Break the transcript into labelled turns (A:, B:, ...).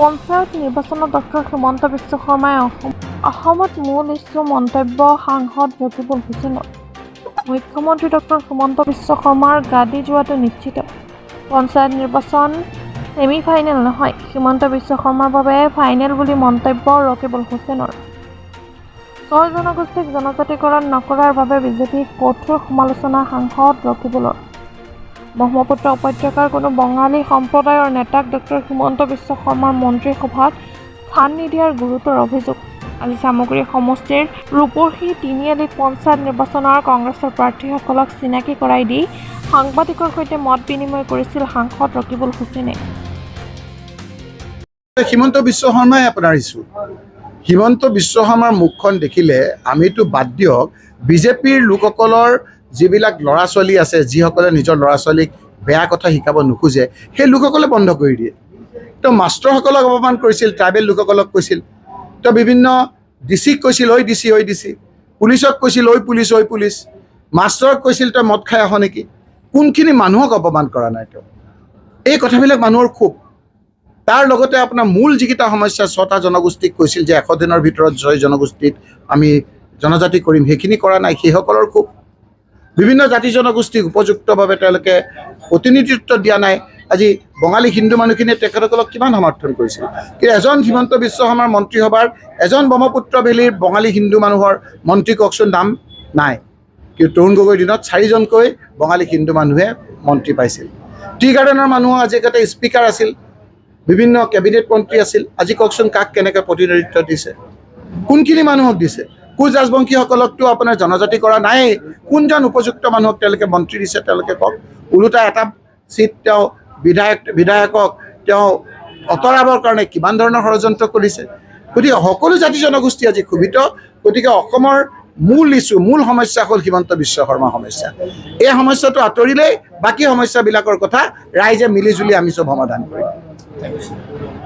A: পঞ্চায়ত নিৰ্বাচনত ডক্টৰ হিমন্ত বিশ্ব শৰ্মাই অসমত মূল ইছ্যু মন্তব্য সাংসদ ৰকিবুল হুছেইনৰ। মুখ্যমন্ত্ৰী ডক্টৰ হিমন্ত বিশ্ব শৰ্মাৰ গাদী যোৱাটো নিশ্চিত। পঞ্চায়ত নিৰ্বাচন ছেমি ফাইনেল নহয়, হিমন্ত বিশ্ব শৰ্মাৰ বাবে ফাইনেল বুলি মন্তব্য ৰকিবুল হুছেইনৰ। ৬ জনগোষ্ঠীক জনজাতিকৰণ নকৰাৰ বাবে বিজেপিক কঠোৰ সমালোচনা সাংসদ ৰকিবুলৰ। ব্ৰহ্মপুত্ৰ উপত্যকাৰ কোনো বঙালী সম্প্ৰদায়ৰ নেতাক ডক্টৰ হিমন্ত বিশ্ব শৰ্মাৰ মন্ত্ৰীসভাত স্থান নিদিয়াৰ গুৰুতৰ অভিযোগ। আজি চামগুৰি সমষ্টিৰ ৰূপসী তিনিআলিত পঞ্চায়ত নিৰ্বাচনৰ কংগ্ৰেছৰ প্ৰাৰ্থীসকলক চিনাকি কৰাই দি সাংবাদিকৰ সৈতে মত বিনিময় কৰিছিল সাংসদ ৰকিবুল হুছেইনে।
B: হিমন্ত বিশ্ব শৰ্মাই আপোনাৰ ইছ্যু। হিমন্ত বিশ্ব শৰ্মাৰ মুখখন দেখিলে আমিতো বাদ দিয়ক, বিজেপিৰ লোকসকলৰ যিবিলাক ল'ৰা ছোৱালী আছে, যিসকলে নিজৰ ল'ৰা ছোৱালীক বেয়া কথা শিকাব নোখোজে, সেই লোকসকলে বন্ধ কৰি দিয়ে। তো মাষ্টৰসকলক অপমান কৰিছিল, ট্ৰাইবেল লোকসকলক কৈছিল, তো বিভিন্ন ডিচিক কৈছিল ঐ ডিচি ঐ ডিচি, পুলিচক কৈছিল ঐ পুলিচ ঐ পুলিচ, মাষ্টৰক কৈছিল তই মদ খাই আহ নেকি। কোনখিনি মানুহক অপমান কৰা নাই তেওঁ? এই কথাবিলাক মানুহৰ খুব। তাৰ লগতে আপোনাৰ মূল যিকেইটা সমস্যা ৬টা জনগোষ্ঠীক কৈছিল যে ১০০ দিনৰ ভিতৰত ৬ জনগোষ্ঠীক আমি জনজাতি কৰিম, সেইখিনি কৰা নাই, সেইসকলৰ খুব। বিভিন্ন জাতি জনগোষ্ঠীক উপযুক্তভাৱে তেওঁলোকে প্ৰতিনিধিত্ব দিয়া নাই। আজি বঙালী হিন্দু মানুহখিনিয়ে তেখেতসকলক কিমান সমৰ্থন কৰিছিল, কিন্তু এজন হিমন্ত বিশ্ব শৰ্মাৰ মন্ত্ৰীসভাৰ এজন ব্ৰহ্মপুত্ৰ ভেলীৰ বঙালী হিন্দু মানুহৰ মন্ত্ৰী কওকচোন, নাম নাই। কিন্তু তৰুণ গগৈৰ দিনত ৪জনকৈ বঙালী হিন্দু মানুহে মন্ত্ৰী পাইছিল। টি গাৰ্ডেনৰ মানুহৰ আজি এটা স্পীকাৰ আছিল, বিভিন্ন কেবিনেট মন্ত্ৰী আছিল। আজি কওকচোন কাক কেনেকৈ প্ৰতিনিধিত্ব দিছে, কোনখিনি মানুহক দিছে? কোচ ৰাজবংশীসকলকতো আপোনাৰ জনজাতি কৰা নাই। কোনজন উপযুক্ত মানুহক তেওঁলোকে মন্ত্ৰী দিছে তেওঁলোকে কওক। ওলোটা এটা চিট তেওঁ বিধায়কক তেওঁ আঁতৰাবৰ কাৰণে কিমান ধৰণৰ ষড়যন্ত্ৰ কৰিছে। গতিকে সকলো জাতি জনগোষ্ঠী আজি ক্ষোভিত। গতিকে অসমৰ মূল ইছ্যু, মূল সমস্যা হ'ল হিমন্ত বিশ্ব শৰ্মা সমস্যা। এই সমস্যাটো আঁতৰিলেই বাকী সমস্যাবিলাকৰ কথা ৰাইজে মিলিজুলি আমি চব সমাধান কৰিম।